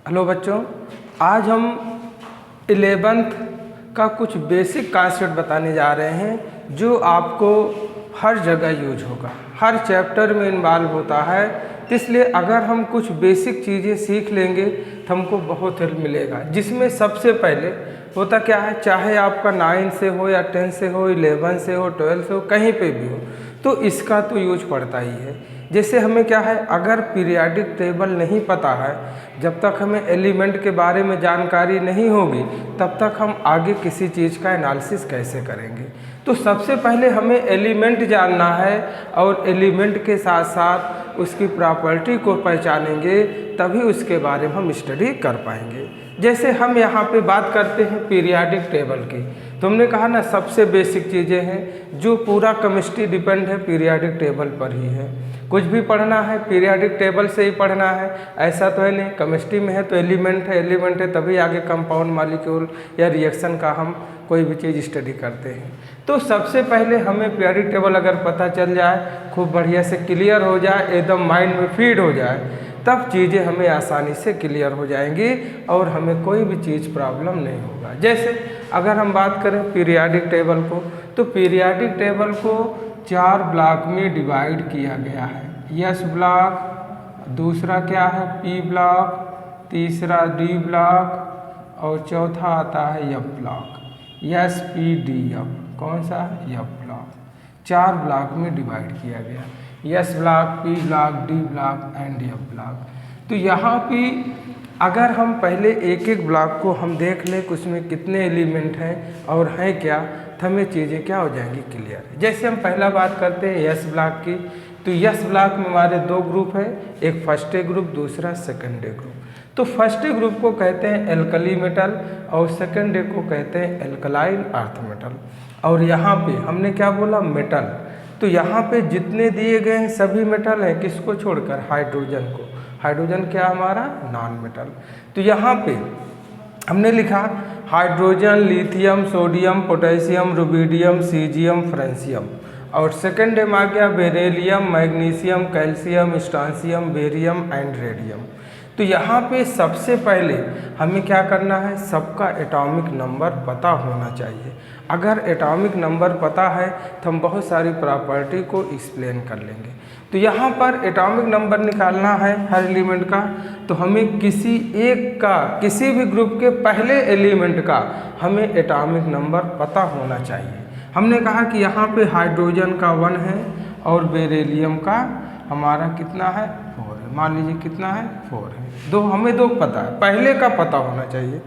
Hello बच्चों, आज हम 11th का कुछ बेसिक कॉन्सेप्ट बताने जा रहे हैं जो आपको हर जगह यूज होगा, हर चैप्टर में इन्वॉल्व होता है। तो इसलिए अगर हम कुछ बेसिक चीज़ें सीख लेंगे तो हमको बहुत हेल्प मिलेगा। जिसमें सबसे पहले होता क्या है, चाहे आपका 9 से हो या 10 से हो, 11 से हो, 12 से हो, कहीं पे भी हो, तो इसका तो यूज पड़ता ही है। जैसे हमें क्या है, अगर पीरियाडिक टेबल नहीं पता है, जब तक हमें एलिमेंट के बारे में जानकारी नहीं होगी तब तक हम आगे किसी चीज़ का एनालिसिस कैसे करेंगे। तो सबसे पहले हमें एलिमेंट जानना है और एलिमेंट के साथ साथ उसकी प्रॉपर्टी को पहचानेंगे, तभी उसके बारे में हम स्टडी कर पाएंगे। जैसे हम यहाँ पे बात करते हैं पीरियाडिक टेबल की, तुमने कहा ना सबसे बेसिक चीज़ें हैं, जो पूरा केमिस्ट्री डिपेंड है पीरियाडिक टेबल पर ही है। कुछ भी पढ़ना है पीरियाडिक टेबल से ही पढ़ना है, ऐसा तो है नहीं। केमिस्ट्री में है तो एलिमेंट है तभी आगे कंपाउंड मॉलिक्यूल या रिएक्शन का हम कोई भी चीज़ स्टडी करते हैं। तो सबसे पहले हमें पीरियाडिक टेबल अगर पता चल जाए, खूब बढ़िया से क्लियर हो जाए, एकदम माइंड में फीड हो जाए, तब चीज़ें हमें आसानी से क्लियर हो जाएंगी और हमें कोई भी चीज़ प्रॉब्लम नहीं होगा। जैसे अगर हम बात करें पीरियाडिक टेबल को, तो पीरियाडिक टेबल को 4 ब्लॉक में डिवाइड किया गया है। एस ब्लॉक, दूसरा क्या है पी ब्लॉक, तीसरा डी ब्लॉक और चौथा आता है F block. S P D F, कौन सा है एफ ब्लॉक। 4 ब्लॉक में डिवाइड किया गया, S block, P block, D block and F block. तो यहाँ पे अगर हम पहले एक एक ब्लॉक को हम देख लें कि उसमें कितने एलिमेंट हैं और हैं क्या, तो हमें चीज़ें क्या हो जाएंगी क्लियर। जैसे हम पहला बात करते हैं एस ब्लॉक की, तो एस ब्लॉक में हमारे 2 ग्रुप है, एक फर्स्ट ग्रुप, दूसरा सेकेंड ग्रुप। तो फर्स्ट ग्रुप को कहते हैं एल्कली मेटल और सेकेंड को कहते हैं एल्कलाइन अर्थ मेटल। और यहाँ पे हमने क्या बोला, मेटल। तो यहाँ पे जितने दिए गए हैं सभी मेटल हैं, किसको छोड़कर, हाइड्रोजन को। हाइड्रोजन क्या हमारा नॉन मेटल। तो यहाँ पे हमने लिखा hydrogen, lithium, sodium, potassium, rubidium, caesium, francium. और सेकेंड में आ गया beryllium, magnesium, calcium, strontium, barium and radium. तो यहाँ पे सबसे पहले हमें क्या करना है, सबका एटॉमिक नंबर पता होना चाहिए। अगर एटॉमिक नंबर पता है तो हम बहुत सारी प्रॉपर्टी को एक्सप्लेन कर लेंगे। तो यहाँ पर एटॉमिक नंबर निकालना है हर एलिमेंट का, तो हमें किसी एक का, किसी भी ग्रुप के पहले एलिमेंट का हमें एटॉमिक नंबर पता होना चाहिए। हमने कहा कि यहाँ पे हाइड्रोजन का 1 है और बेरिलियम का हमारा कितना है, 4 है। मान लीजिए कितना है, 4 है। हमें 2 पता है, पहले का पता होना चाहिए।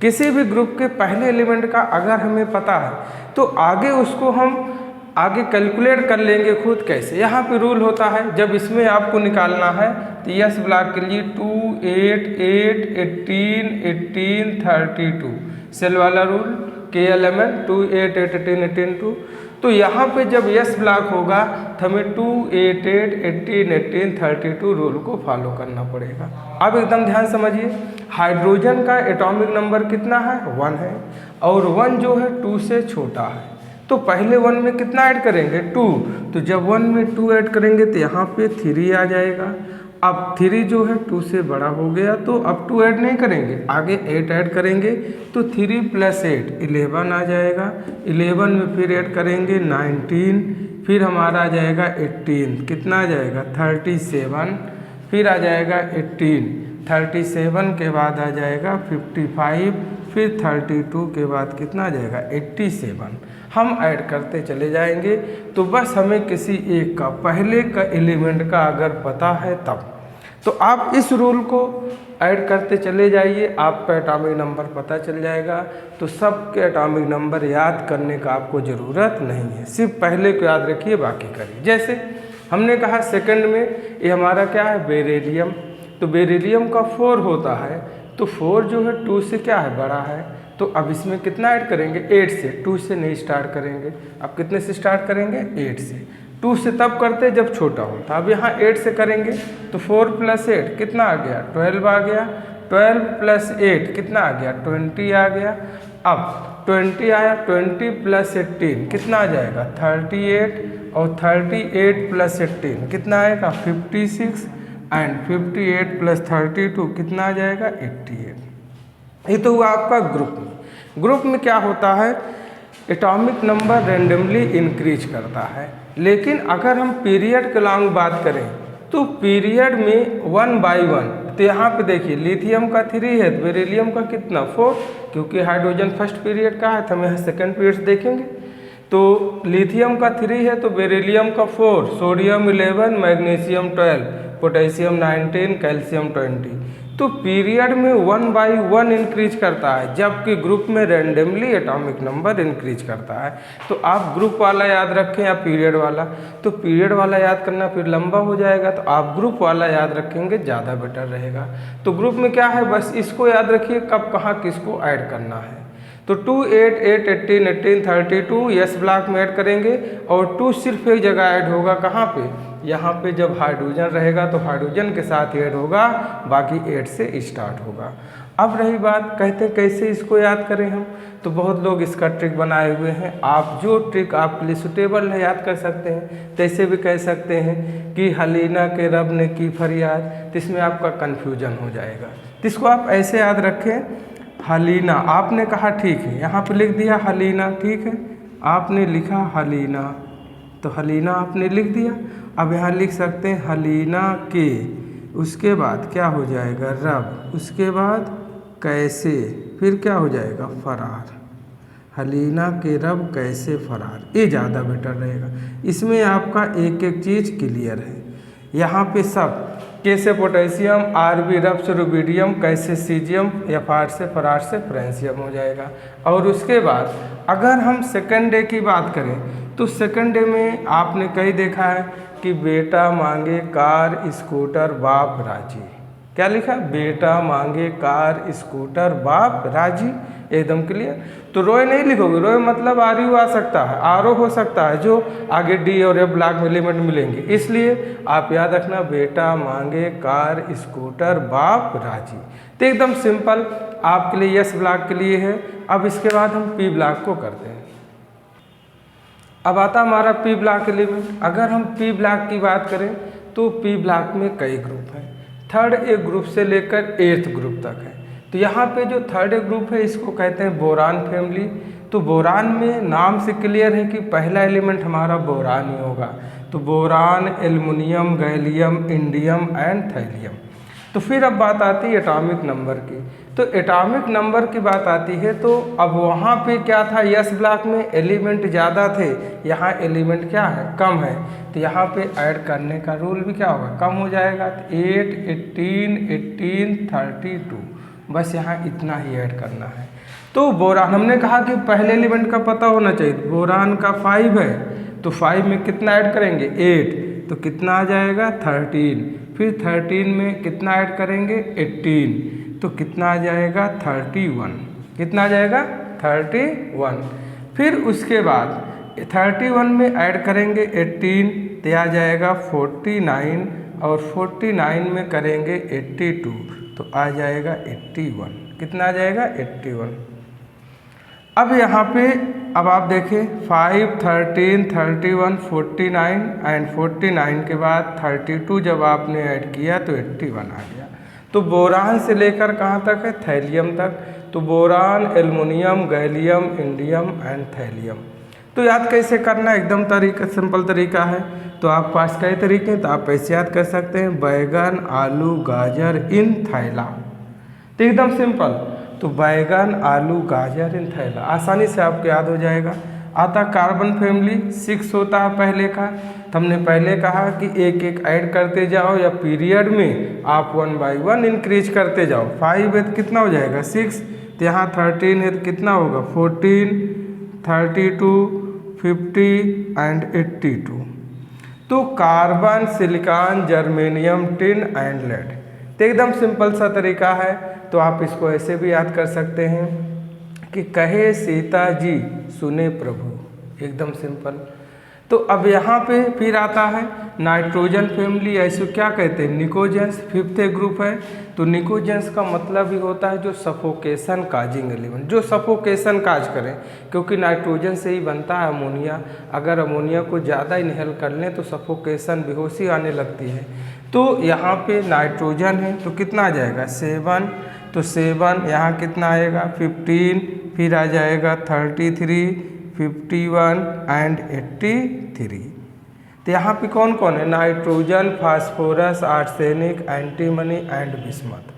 किसी भी ग्रुप के पहले एलिमेंट का अगर हमें पता है तो आगे उसको हम आगे कैलकुलेट कर लेंगे खुद। कैसे, यहाँ पे रूल होता है, जब इसमें आपको निकालना है तो एस ब्लॉक के लिए 2, 8, 8, 18, 18, 32 सेल वाला रूल, KLMN 2, 8, 8, 18, 18, 2। तो यहाँ पे जब एस ब्लॉक होगा तो हमें 2, 8, 8, 18, 18, 32 रूल को फॉलो करना पड़ेगा। अब एकदम ध्यान समझिए, हाइड्रोजन का एटॉमिक नंबर कितना है, 1 है और 1 जो है 2 से छोटा है। तो पहले 1 में कितना ऐड करेंगे, 2। तो जब 1 में 2 ऐड करेंगे तो यहाँ पे 3 आ जाएगा। अब 3 जो है 2 से बड़ा हो गया, तो अब 2 ऐड नहीं करेंगे, आगे 8 ऐड करेंगे, तो 3 + 8 11 आ जाएगा। 11 में फिर ऐड करेंगे 19, फिर हमारा आ जाएगा 18, कितना आ जाएगा 37, फिर आ जाएगा 18, 37 के बाद आ जाएगा 55, फिर 32 के बाद कितना आ जाएगा 87। हम ऐड करते चले जाएंगे। तो बस हमें किसी एक का, पहले का एलिमेंट का अगर पता है तब, तो आप इस रूल को ऐड करते चले जाइए, आपका एटॉमिक नंबर पता चल जाएगा। तो सबके एटॉमिक नंबर याद करने का आपको ज़रूरत नहीं है, सिर्फ पहले को याद रखिए, बाकी करिए। जैसे हमने कहा सेकंड में ये हमारा क्या है, बेरिलियम। तो बेरिलियम का 4 होता है, तो 4 जो है 2 से क्या है, बड़ा है। तो अब इसमें कितना ऐड करेंगे, 8 से, 2 से नहीं स्टार्ट करेंगे। अब कितने से स्टार्ट करेंगे, 8 से। 2 से तब करते जब छोटा होता, अब यहाँ 8 से करेंगे तो 4 + 8 कितना आ गया, 12 आ गया। 12 + 8 कितना आ गया, 20 आ गया। अब 20 आया, 20 + 18 कितना आ जाएगा, 38, और 38 + 18 कितना आएगा, 56। एंड 58 प्लस 32 कितना आ जाएगा 88। ये तो हुआ आपका ग्रुप में। ग्रुप में क्या होता है, एटॉमिक नंबर रेंडमली इंक्रीज करता है। लेकिन अगर हम पीरियड के लॉन्ग बात करें तो पीरियड में 1 बाई 1, तो यहाँ पे देखिए लिथियम का 3 है, बेरिलियम का कितना 4, क्योंकि हाइड्रोजन फर्स्ट पीरियड का है तो हम यहाँ सेकेंड पीरियड देखेंगे। तो लिथियम का 3 है तो बेरिलियम का 4, सोडियम 11, मैग्नीशियम 12, पोटेशियम 19, कैल्शियम 20। तो पीरियड में 1 बाई 1 इंक्रीज करता है, जबकि ग्रुप में रेंडमली एटॉमिक नंबर इंक्रीज करता है। तो आप ग्रुप वाला याद रखें या पीरियड वाला, तो पीरियड वाला याद करना फिर लंबा हो जाएगा, तो आप ग्रुप वाला याद रखेंगे ज़्यादा बेटर रहेगा। तो ग्रुप में क्या है, बस इसको याद रखिए कब कहाँ किसको ऐड करना है। तो 2, 8, 8, 18, 18, 32 यस ब्लॉक में ऐड करेंगे, और 2 सिर्फ एक जगह ऐड होगा, कहाँ पे, यहाँ पे जब हाइड्रोजन रहेगा तो हाइड्रोजन के साथ ऐड होगा, बाकी 8 से स्टार्ट होगा। अब रही बात, कहते हैं कैसे इसको याद करें हम, तो बहुत लोग इसका ट्रिक बनाए हुए हैं। आप जो ट्रिक आपके लिए सुटेबल है याद कर सकते हैं। तैसे भी कह सकते हैं कि हलीना के रब ने की फरियाद, तो इसमें आपका कन्फ्यूजन हो जाएगा। तो इसको आप ऐसे याद रखें, हलीना आपने कहा ठीक है, यहाँ पे लिख दिया हलीना, ठीक है, आपने लिखा हलीना, तो हलीना आपने लिख दिया। अब यहाँ लिख सकते हैं हलीना के, उसके बाद क्या हो जाएगा रब, उसके बाद कैसे, फिर क्या हो जाएगा फरार। हलीना के रब कैसे फरार, ये ज़्यादा बेटर रहेगा। इसमें आपका एक एक चीज़ क्लियर है। यहाँ पे सब कैसे पोटेशियम, आर बी रब से रुबिडियम, कैसे सीजियम, एफआर से फरार से फ्रेंसियम हो जाएगा। और उसके बाद अगर हम सेकंड डे की बात करें तो सेकंड डे में आपने कहीं देखा है कि बेटा मांगे कार स्कूटर बाप राजी, क्या लिखा, बेटा मांगे कार स्कूटर बाप राजी, एकदम क्लियर। तो रोय नहीं लिखोगे, रोय मतलब आर यू आ सकता है, आर ओ हो सकता है, जो आगे डी और एफ ब्लॉक में एलिमेंट मिलेंगे। इसलिए आप याद रखना बेटा मांगे कार स्कूटर बाप राजी। तो एकदम सिंपल आपके लिए यस ब्लॉक के लिए है। अब इसके बाद हम पी ब्लॉक को करते हैं। अब आता हमारा पी ब्लॉक एलिमेंट। अगर हम पी ब्लॉक की बात करें तो पी ब्लॉक में कई ग्रुप हैं, थर्ड ए ग्रुप से लेकर 8th ग्रुप तक है। तो यहाँ पे जो थर्ड ए ग्रुप है इसको कहते हैं बोरान फैमिली। तो बोरान में नाम से क्लियर है कि पहला एलिमेंट हमारा बोरान ही होगा। तो boron, aluminium, gallium, indium and thallium. तो फिर अब बात आती है एटॉमिक नंबर की। तो एटॉमिक नंबर की बात आती है तो अब वहाँ पे क्या था, यस ब्लॉक में एलिमेंट ज़्यादा थे, यहाँ एलिमेंट क्या है कम है। तो यहाँ पे ऐड करने का रूल भी क्या होगा, कम हो जाएगा। तो 8, 18, 18, 32, बस यहाँ इतना ही ऐड करना है। तो बोरान हमने कहा कि पहले एलिमेंट का पता होना चाहिए। बोरान का 5 है तो 5 में कितना ऐड करेंगे 8, तो कितना आ जाएगा 13। फिर 13 में कितना ऐड करेंगे 18, तो कितना आ जाएगा 31। कितना आ जाएगा 31। फिर उसके बाद 31 में ऐड करेंगे 18, तो आ जाएगा 49, और 49 में करेंगे 82, तो आ जाएगा 81। कितना आ जाएगा 81। अब यहाँ पे अब आप देखें 5, 13, 31, 49 एंड 49 के बाद 32 जब आपने ऐड किया तो 81 आ गया। तो बोरान से लेकर कहाँ तक है, थैलियम तक। तो boron, aluminium, gallium, indium and thallium. तो याद कैसे करना, एकदम तरीका सिंपल तरीका है। तो आप पास कई तरीके हैं, तो आप ऐसे याद कर सकते हैं, बैगन, आलू, गाजर इन थैला। तो एकदम सिंपल, तो बैगन, आलू, गाजर इन थैला, आसानी से आपको याद हो जाएगा। आता कार्बन फैमिली 6 होता है पहले का। तो हमने पहले कहा कि एक एक ऐड करते जाओ, या पीरियड में आप 1 बाई 1 इंक्रीज करते जाओ। 5 है तो कितना हो जाएगा 6, तो यहाँ 13 है तो कितना होगा 14, 32, 50 एंड 82। तो carbon, silicon, germanium, tin and lead. तो एकदम सिंपल सा तरीका है। तो आप इसको ऐसे भी याद कर सकते हैं कि कहे सीता जी सुने प्रभु, एकदम सिंपल। तो अब यहाँ पे फिर आता है नाइट्रोजन फैमिली, ऐसे क्या कहते हैं निकोजेंस, 5th ग्रुप है। तो निकोजेंस का मतलब ही होता है जो सफोकेशन काजिंग एलिमेंट, जो सफोकेशन काज करें, क्योंकि नाइट्रोजन से ही बनता है अमोनिया। अगर अमोनिया को ज़्यादा इनहेल कर लें तो सफोकेशन, बेहोशी आने लगती है। तो यहाँ पे नाइट्रोजन है तो कितना आ जाएगा 7, तो 7 यहाँ कितना आएगा 15, फिर आ जाएगा 33, 51 एंड 83। तो यहाँ पे कौन कौन है, nitrogen, phosphorus, arsenic, antimony and bismuth.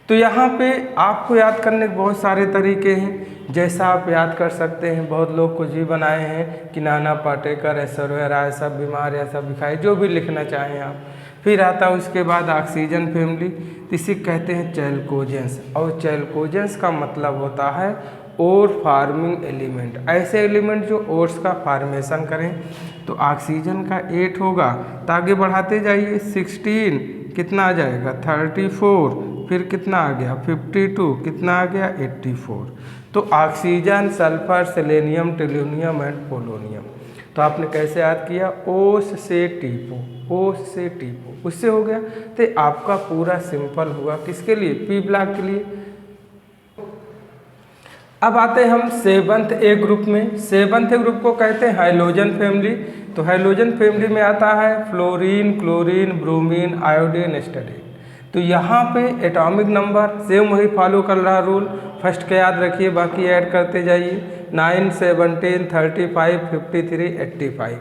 तो यहाँ पे आपको याद करने के बहुत सारे तरीके हैं, जैसा आप याद कर सकते हैं। बहुत लोग कुछ भी बनाए हैं कि नाना पाटेकर, ऐश्वर्या राय, सब बीमार या सब दिखाए, जो भी लिखना चाहें आप। फिर आता है उसके बाद ऑक्सीजन फैमिली, इसे कहते हैं चैल्कोजेंस, और चैल्कोजेंस का मतलब होता है ओर फार्मिंग एलिमेंट, ऐसे एलिमेंट जो ओर्स का फार्मेशन करें। तो ऑक्सीजन का 8 होगा, तो आगे बढ़ाते जाइए 16 कितना आ जाएगा 34, फिर कितना आ गया 52, कितना आ गया 84। तो oxygen, sulphur, selenium, tellurium and polonium. तो आपने कैसे याद किया, ओस से टीपो, ओस से टीपो, उससे हो गया। तो आपका पूरा सिंपल हुआ किसके लिए, पी ब्लॉक के लिए। अब आते हैं हम 7th ए ग्रुप में। 7th ए ग्रुप को कहते हैं हाइलोजन फैमिली। तो हाइलोजन फैमिली में आता है फ्लोरीन, क्लोरीन, ब्रोमीन, आयोडीन, एस्टाडीन। तो यहाँ पे एटॉमिक नंबर सेम वही फॉलो कर रहा रूल, फर्स्ट का याद रखिए, बाकी ऐड करते जाइए। 9, 17, 35, 53, 85।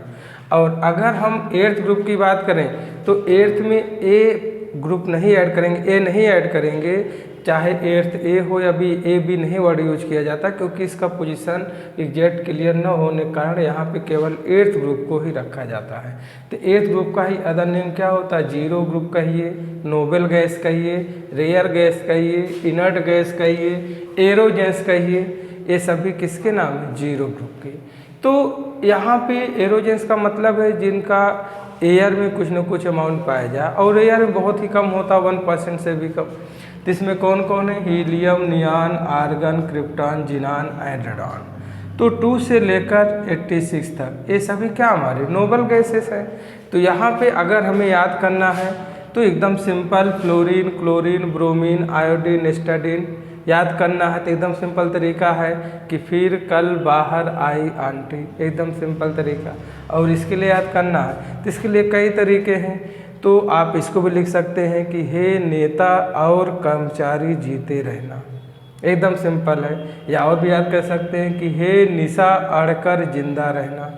और अगर हम 8th ग्रुप की बात करें तो 8th में ए ग्रुप नहीं ऐड करेंगे, ए नहीं ऐड करेंगे, चाहे 8th ए हो या बी, ए बी नहीं वर्ड यूज किया जाता, क्योंकि इसका पोजीशन एग्जैक्ट क्लियर न होने के कारण यहाँ पे केवल 8th ग्रुप को ही रखा जाता है। तो 8th ग्रुप का ही अदर नेम क्या होता है, जीरो ग्रुप कहिए, नोबेल गैस कहिए, रेयर गैस कहिए, इनर्ट गैस कहिए, एरोजेंस कहिए, ये सभी किसके नाम है, जीरो ग्रुप के। तो यहाँ पे एरोजेंस का मतलब है जिनका एयर में कुछ न कुछ अमाउंट पाया जाए, और एयर में बहुत ही कम होता, 1% से भी कम। तो इसमें कौन कौन है, helium, neon, argon, krypton, xenon and radon. तो 2 से लेकर 86 तक ये सभी क्या हमारे नोबल गैसेस हैं। तो यहाँ पे अगर हमें याद करना है तो एकदम simple, fluorine, chlorine, bromine, iodine, astatine याद करना है। तो एकदम सिंपल तरीका है कि फिर कल बाहर आई आंटी, एकदम सिंपल तरीका। और इसके लिए याद करना है तो इसके लिए कई तरीके हैं। तो आप इसको भी लिख सकते हैं कि हे नेता और कर्मचारी जीते रहना, एकदम सिंपल है। या और भी याद कर सकते हैं कि हे निशा अड़कर जिंदा रहना।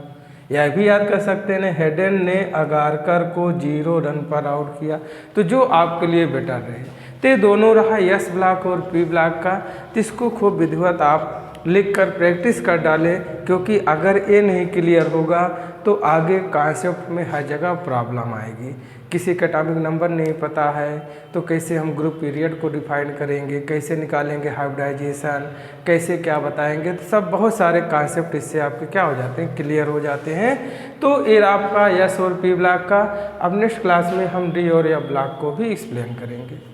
यह भी याद कर सकते हैं हेडेन ने अगारकर को 0 रन पर आउट किया। तो जो आपके लिए बेटर रहे। तो ये दोनों रहा यस ब्लॉक और पी ब्लॉक का। तो इसको खूब विधिवत आप लिख कर प्रैक्टिस कर डालें, क्योंकि अगर ये नहीं क्लियर होगा तो आगे कॉन्सेप्ट में हर जगह प्रॉब्लम आएगी। किसी का एटॉमिक नंबर नहीं पता है तो कैसे हम ग्रुप पीरियड को डिफाइन करेंगे, कैसे निकालेंगे हाइब्रिडाइजेशन, कैसे क्या बताएंगे। तो सब बहुत सारे कॉन्सेप्ट इससे आपके क्या हो जाते हैं, क्लियर हो जाते हैं। तो ये आपका यस और पी ब्लॉक का। अब नेक्स्ट क्लास में हम डी और या ब्लॉक को भी एक्सप्लेन करेंगे।